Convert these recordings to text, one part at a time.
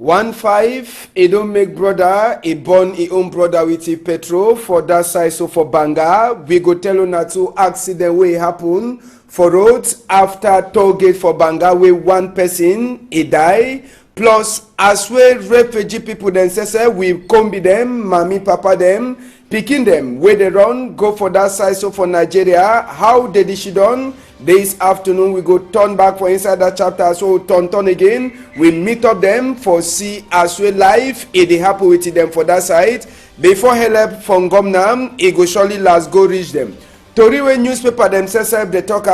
1-5, he don't make brother, he born his own brother with his petrol for that side. So for Banga, we go tell una to accident wey happen for road after toll gate for Banga where one person he die. Plus as well refugee people themselves, we come be them, mommy, papa them, picking them where they run, go for that side. So for Nigeria, how they did done? This afternoon we go turn back for inside that chapter, so turn again. We meet up them for see as well life. It dey happen with them for that side. Before help from Gomnam, it go surely last go reach them. Tori wey newspaper themselves they talk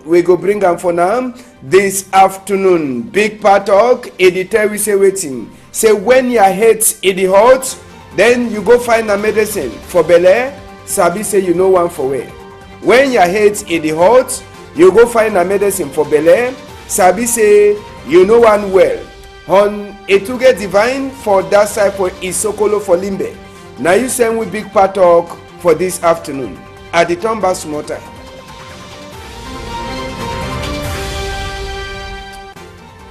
we go bring them for now. This afternoon, big part talk. It tell we say waiting. Say when your head it dey hot, then you go find a medicine for belle. Sabi say you know one for where. When your head it dey hot, you go find a medicine for belle. Sabi say you know one well. On Etuge Divine for that side for Isokolo for Limbe. Now you send with big part talk for this afternoon. At the turn back small time.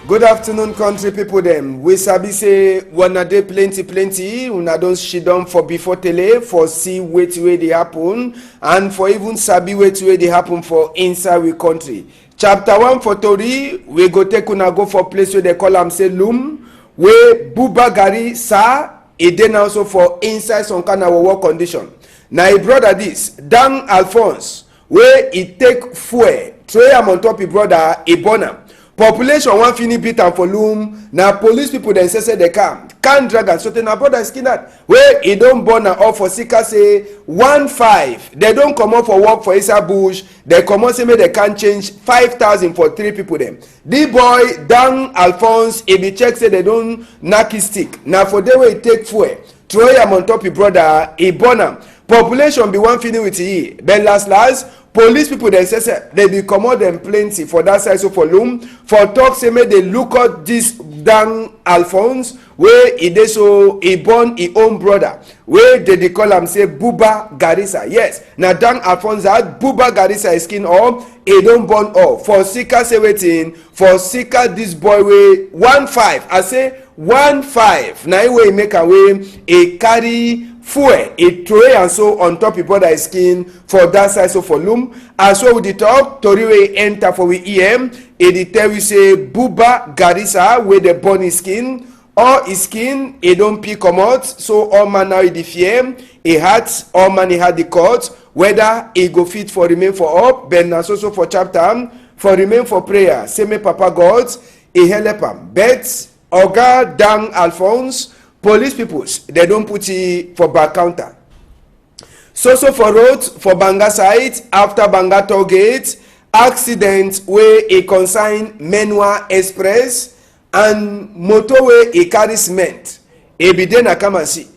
Good afternoon, country people them. We sabi say wanna dey plenty. Una don shit down for before tele for see wait wey dey happen and for even sabi wait wey dey happen for inside we country. Chapter 1 for Tori, we go take una go for place where they call am say Loom, where Buba Gari Sa, e dey also for inside some kind of work condition. Now he brother this, Dan Alphonse, where he take fuel, throw am on top his brother, he burn am. Population wan finish beat am for Loom. Now police people then say they can't drag am. So then na brother skin that where he don't burn am off for Sika say 1-5. They don't come up for work for inside bush. They come out say make they can't change 5,000 for 3 people them. The boy Dan Alphonse, he be check say they don't knock his stick. Now for the way he take fuel, throw am on top his brother, he burn am. Population be one feeling with he. Then last police people they say they be come out them plenty for that side. So for Loom for talk say make they look at this Dan Alphonse where he dey so he born his own brother where they call him say Buba Garissa. Yes, now Dan Alphonse had Buba Garissa skin up, he don't born up for Sika say waiting for Sika this boy way 1-5. I say 1-5. Now way make a way he carry fuel it throw and so on top of brother skin for that side. So for Loom as well with the talk Tori wey enter for we EM it tell we say Buba Garissa where the burn his skin all his skin it don't pick come out. So all man now the fear he had all man he had the cut whether he go fit for remain for up but na so for chapter for remain for prayer say me Papa God he help am but Oga Dan Alphonse police people they don't put it for back counter. So for road for Banga side after Banga toll gate accident where a consign Menua Express and motor where a carry cement e be dey na come and see.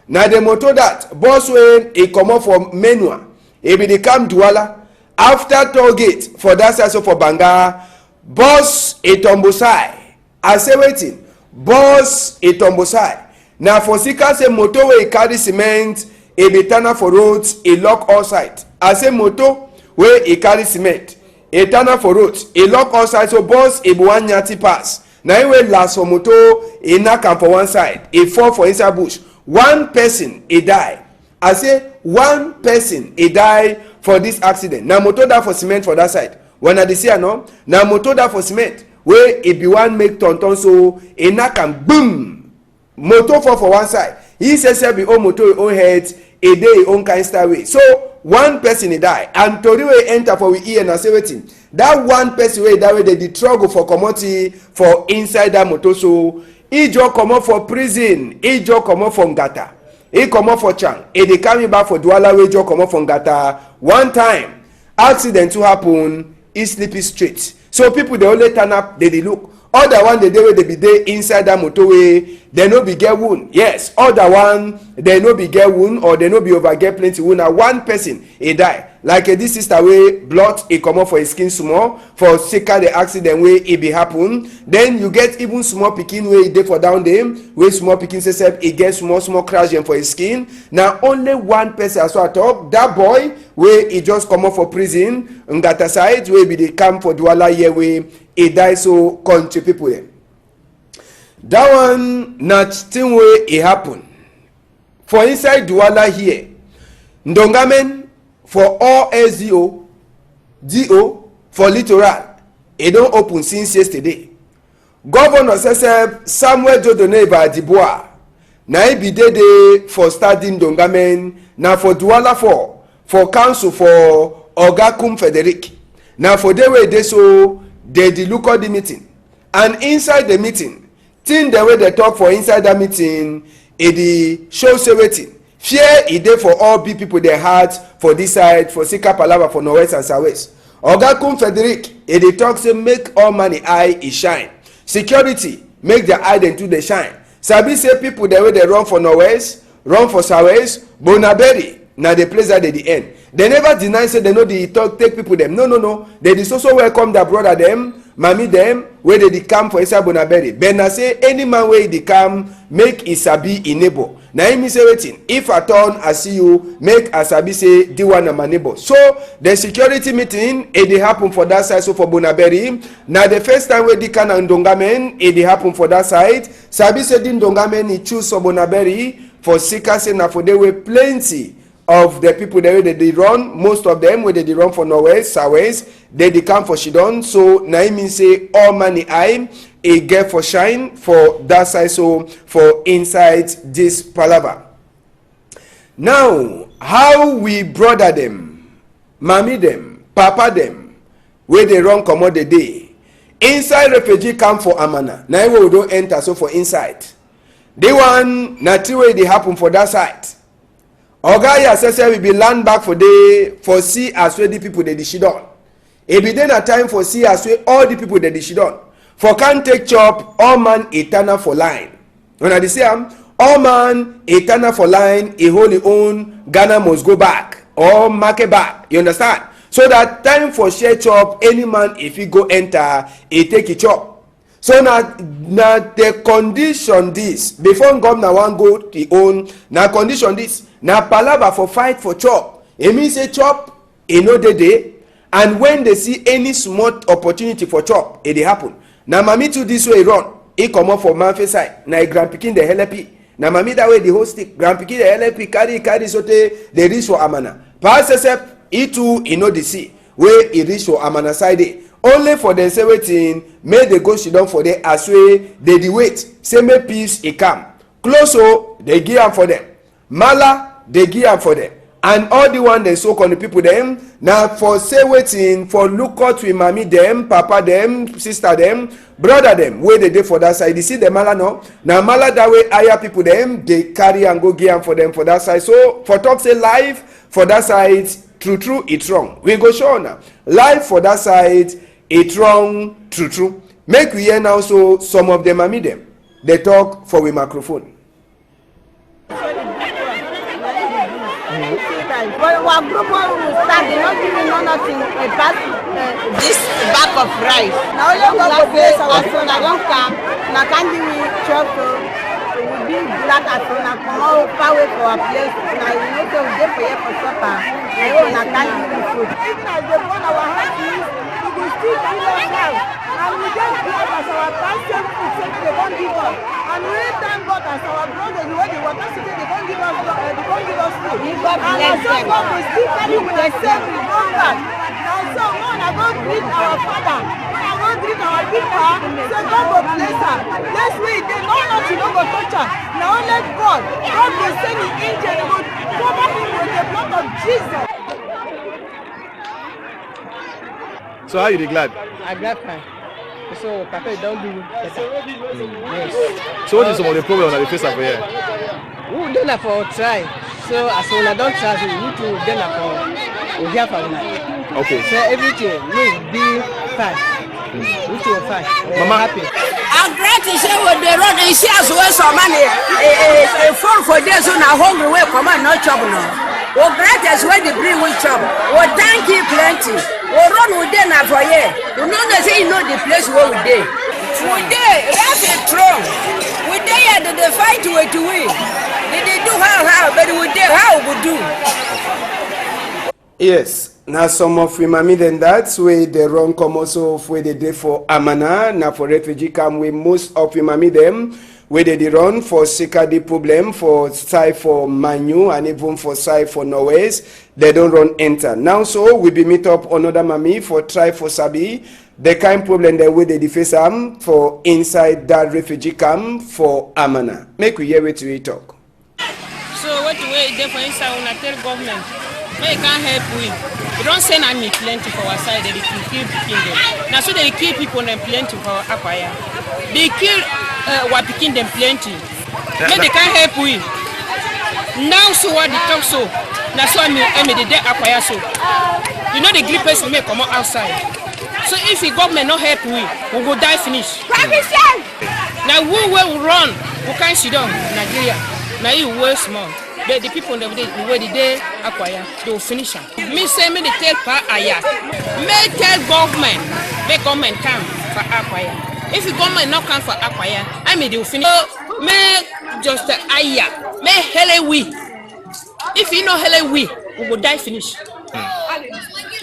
Now the motor that bus wey e comot for Menua e be dey come Douala after toll gate for that side. So for Banga bus e tombosai I say waiting bus e tombosai. Now for Sika say motor wey carry cement e be turn for roads e lock all side. I say motor wey e carry cement e turn for roads e lock all side. So bus e be one nyati pass. Now e wey last for motor e knock am for one side e fall for inside bush. One person e die. I say one person e die for this accident. Now motor die for cement for that side. When I dey see no, now motor die for cement wey e be one make tonton so e knock am boom. Motor fall for one side. He says be own motor own head a day own kind style way. So one person he die and Tori wey enter for we ear and say waiting. That one person wey that way they struggle for commodity for inside that motor. So he just come up for prison. He just come up from Gata. He come up for Chang. He dey carry back for Douala wey just come up from Gata. One time accident to happen. He sleepy straight. So people they only turn up. They look. Other one the day where they be there inside that motorway, they no be get wound. Yes, other one they no be get wound or they no be over get plenty wound. Now one person he die. Like this sister way blood he come up for his skin small for Sika the accident way it be happen. Then you get even small picking way dey for down them where small picking say he get small crash for his skin. Now only one person as well talk that boy where he just come up for prison Ngata side where be the camp for Douala here where he die. So country people there. that one na thing wey e happen for inside Douala here. Ndongamen for all SDO DO for littoral e don open since yesterday. Governor Samuel Jodone Ibadiboa na e be dey for studying Ndongamen na for Douala for council for Ogakum Frederick. Na for the way they so they look at the meeting, and inside the meeting thing the way they talk for inside that meeting e dey show say wetin fear e dey for all big people their heart for this side for Sika Palava for northwest and southwest. Ogakum Frederick e dey talk say make all money eye e shine, security make their eye dem too dey shine. Sabi say people the way they run for northwest, run for southwest, Bonaberi na the place that they the end. They never deny say they know the talk take people them. No. They dey so welcome their brother them, mami them, where they come for inside Bonaberi. But na say any man where they come make isabi in neighbor. Na him say wetin, if I turn I see you, make asabi say the one na my neighbor. So the security meeting it dey happen for that side. So for Bonaberi, na the first time where the can and Ndongamen it dey happen for that side. Sabi say the Ndongamen he choose for Bonaberi for Sika say na for they way plenty of the people the way they run, most of them where they run for northwest, southwest, they come for Shidon. So na him mean say all money eye e get for shine for that side. So for inside this palava. Now how we brother them, mommy them, papa them, where they run comot the day inside refugee camp for Amana. Now we don't enter so for inside. The one na three way they happen for that side. Ogaya says we be land back for day for see as well the people they Shidon. It be then a time for see as well all the people they Shidon. For can't take chop all man eternal for line. When I say all man eternal for line, a holy own Ghana must go back or market back. You understand? So that time for share chop, any man if he go enter, he take a chop. So now the condition this before governor one go to own now condition this now palava for fight for chop. It means say chop in no day, and when they see any small opportunity for chop, it happen. Now mami to this way run, he come up for Manfe side. Now grand picking the LP. Now mami that way the whole stick grand picking the LP carry so they reach for Amana. Pass step he too he know the sea where he reach for Amana side. Only for them say waiting, may they go sit down for them as way they the wait. Say may peace it come. Close so they give am for them. Mala they give am for them. And all the one they so call the people them now for say waiting for look out with mommy them, papa them, sister them, brother them where they dey for that side. You see the mala no? Now mala that way higher people them they carry and go give am for them for that side. So for talk say life for that side true it's wrong. We go show now. Life for that side it's wrong true. Make we hear now so some of them mami them they talk for with microphone. When our group will start, they don't give me nothing about this bag of rice. Now only God will bless our son. I don't come. Now can't give me chocolate. We will be glad at home. Now come out far away for our place. Now you know so we get for here for supper. Now can't give me food. Even as they burn our houses, we will still give us now. And we just glad as our pastor food they won't give us. And we thank God as our brother, the way the water city, they won't give us food. And as God will still carry with the same hunger. And so when I go greet our father, when I go greet our people, say God will bless her. Let's wait, they know not to know go touch her. Now let God will send the angel, they will cover him with the blood of Jesus. So how you dey glad? I'm glad fine. So Papa don't do better. Yes. So what is some of the problems that they face over here? We don't have for try. So as soon as I don't try, we need to get up for we have for now. Okay. So everything will be fine. We will fine. Mama happy. I'm glad to say what they run and see as well some money. A phone for days on a hungry way, come on, no trouble now. Oh, great as well the bring with trouble. Oh, thank you plenty. Oh, run with them for here. You know they say you know the place where we dey. We dey, that's a throne. We dey here to the fight way to win. They do how, but we dey how we do. Yes, Now some of we mami then that way they run come also where they dey for Amana. Now for refugee camp we most of we mami them where they run for security problem for side for Manu and even for side for Norway's. They don't run enter. Now so we be meet up another mami for try for Sabi. The kind problem that way they face for inside that refugee camp for Amana. Make we hear it we talk. So what way they for inside when I tell government, they can't help we. We don't send army plenty for our side. They kill them. Now so they kill people and plenty for Akwaya. They kill what picking them plenty. But they can't help we. Now so what they talk so. Now so I mean the day Akwaya so. You know the grip person may come outside. So if the government not help we go die finish. Now who will run? Who can't sit down? Nigeria. Now you work small. The people the way the day acquire, they will finish them. Me say me they tell pa aya. Me tell government, make government come for acquire. If the government not come for acquire, I mean they will finish. Me just aya. Me hele we. If you know hele we will die finish.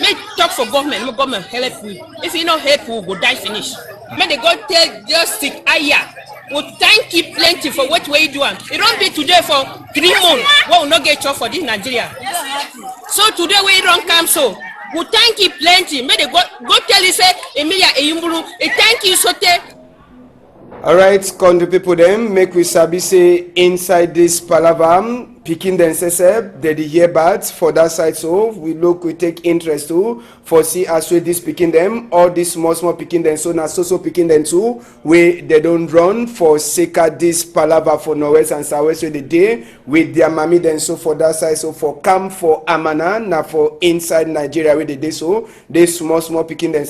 May talk for government, no government help we. If you not help, we will die finish. May they go tell justice aya. We thank you plenty for what we do. It don't be today for 3 months. We will not get job for this Nigeria. So today we don't come so. We thank you plenty. May they go tell you say Emilia Eyumbulu. Thank you so te. Alright, country people them make we sabi say inside this palaver picking them they hear bad for that side so we take interest to for see as we this picking them all this small picking them so now so picking them too where they don't run for sake this palaver for Norwest and Southwest where they day with their mommy then so for that side so for come for Amana now for inside Nigeria where they day so they small picking them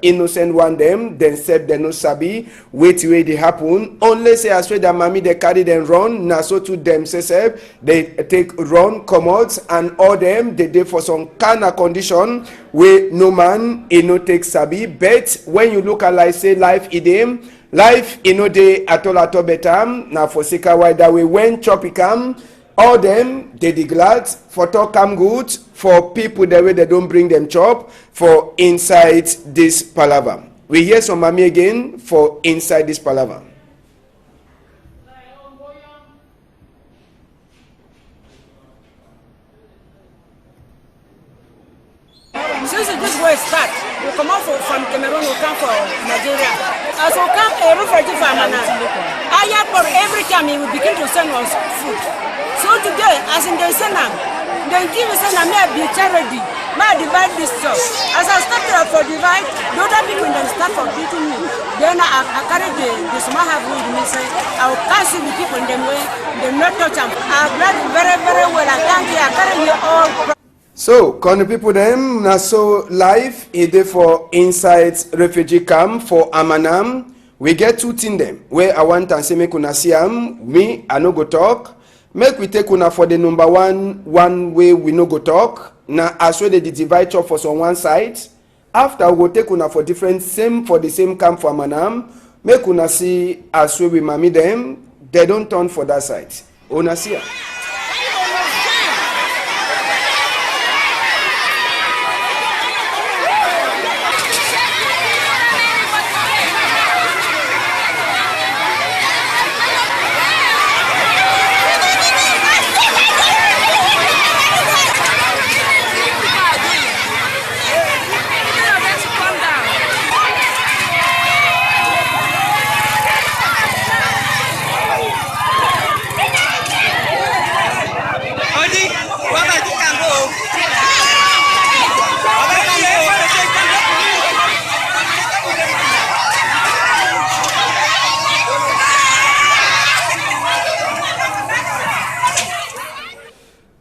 innocent one them then said they no sabi wait where they happen only say as well their mommy they carry them run now so to them they take run come out and all them they dey for some kind of condition where no man no take sabi but when you look at like say life life no dey at all better now for sika why that way when choppy come all them they glad for talk come good for people the way they don't bring them chop for inside this palaver. We hear some mami again for inside this palaver. Since this way start, we come out from Cameroon, we come for Nigeria. As we come a refugee for Amana, for every time we begin to send us food. So today, as in they send them, they give us a be charity, may divide this job. As I started for divide, the other people then start for beating me. Then I carry the small have with me, say, I will cancel the people in them way, they not touch them. I blood very well, I thank you, I carry you all. So, country people them na so life is for inside refugee camp for Amanam. We get 2 things them where I want to say make una see me I no go talk. Make we take una for the number one way we no go talk. Na as well they divide chop for some one side. After we go take una for different same for the same camp for Amanam. Make una see as well we mami them they don't turn for that side. Una see ya.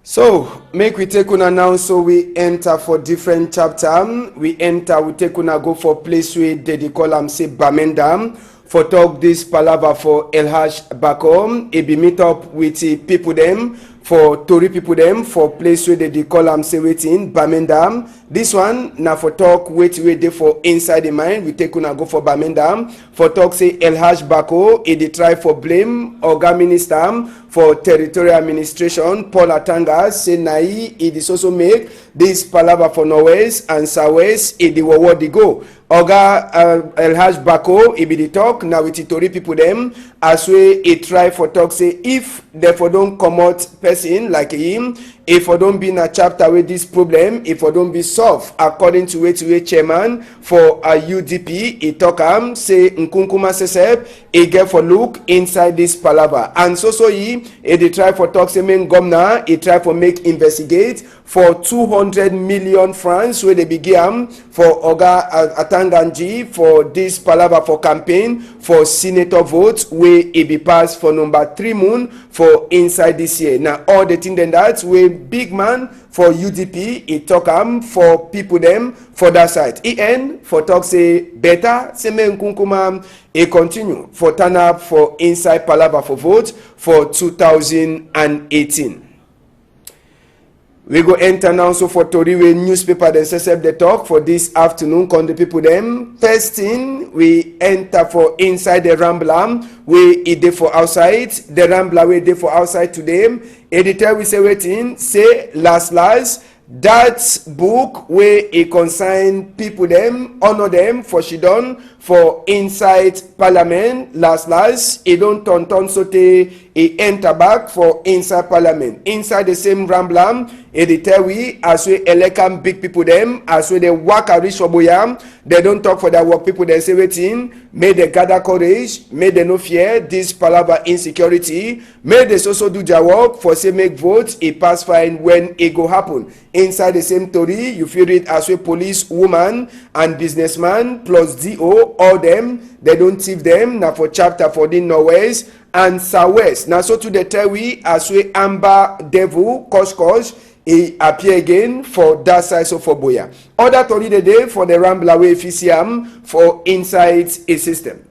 So, make we take una now so we enter for different chapter. We take una go for place where they call am say Bamenda. For talk this palaver for El Haj Bakom. It be meet up with the people them for tori people them for place where they call am say wetin Bamendam. This one na for talk wetin wey dey for inside the mind. We take una go for Bamendam for talk say Elhaj Bako e dey try for blame Oga Minister for Territorial Administration Paul Atanga say na e dey also make this palava for Norwest and Southwest e dey world dey go. Oga Elhaj Bako e be the talk na with the tori people them as we e try for talk say if therefore don't comot person like him, if for don't be in a chapter with this problem, if for don't be solved according to way chairman for a UDP e talk am say Nkunkuma Sesep e get for look inside this palava and so he dey try for talk say main governor e try for make investigate for 200 million francs where they begin for Oga Atanganji for this palava for campaign for senator vote where e be passed for number 3 moon for inside this year. Now all the thing then that way big man for UDP e talk am for people them for that side. EN for talk say better say me Nkunkuma e continue for turn up for inside palava for vote for 2018. We go enter now so for Toriwe newspaper then set the talk for this afternoon. Con the people them. First thing we enter for inside the Rambler we it dey for outside. The Rambler we dey for outside today. Editor we say waiting say last that book where it consign people them honor them for she done for inside parliament last it don't turn so they enter back for inside parliament inside the same Rambler it tell we as we elect big people them as we they work a reach for boyam they don't talk for their work people they say waiting may they gather courage may they no fear this palava insecurity may they also do their work for say make votes it pass fine when it go happen. Inside the same story, you feel it as a police woman and businessman plus DO, all them, they don't thief them. Now for chapter 14 Norwest and Southwest. Now so to the tell we as we Amber Devil, Kosh, he appear again for that side so for Boya. Other story the day for the Rambler way FCM for inside a system.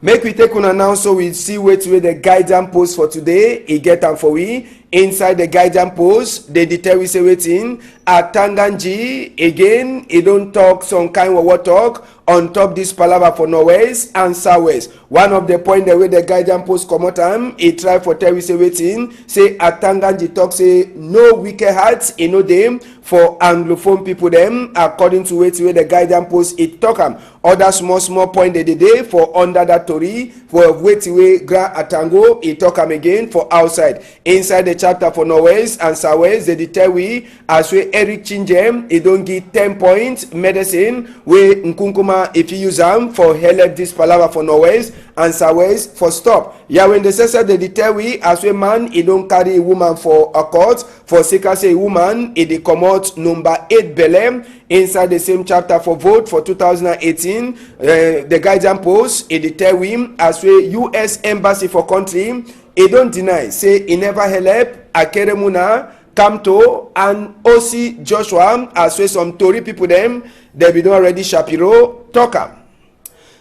Make we take una now so we see where the guidance post for today. He get them for we. Inside the guidance post, they tell we say waiting at Tanganji again. He don't talk some kind of what talk on top this palava for Norwest and Southwest. One of the point the way the guidance post come out time, he try for tell we say waiting say at Tanganji talk say no wicked hearts in no them for Anglophone people them according to where the guidance post it talk am. Other small point the day for under that story for way Grand Atango it talk am again for outside inside the chapter for Norwest and Southwest they tell we as we Eric Chinjem he don't give 10 points medicine where Nkunkuma if you use them for help this palava for Norwest and Southwest for stop. Yeah, when they say they tell we as we man he don't carry a woman for a court for say a woman he come out number 8 Belém inside the same chapter for vote for 2018. The guidance post he tell him as we US embassy for country he don't deny say he never help Akeremuna Kamto and OC Joshua as well some Tory people them they be already Shapiro talk am.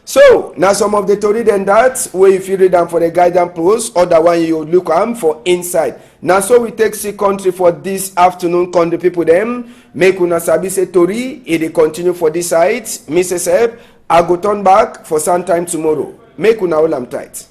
So now some of the Tory then that where if you read them for the guidance post or the one you look am for inside. Now so we take see country for this afternoon country people them make una sabi say Tory it dey continue for this side. Mrs. Eb I go turn back for some time tomorrow. Make una all am tight.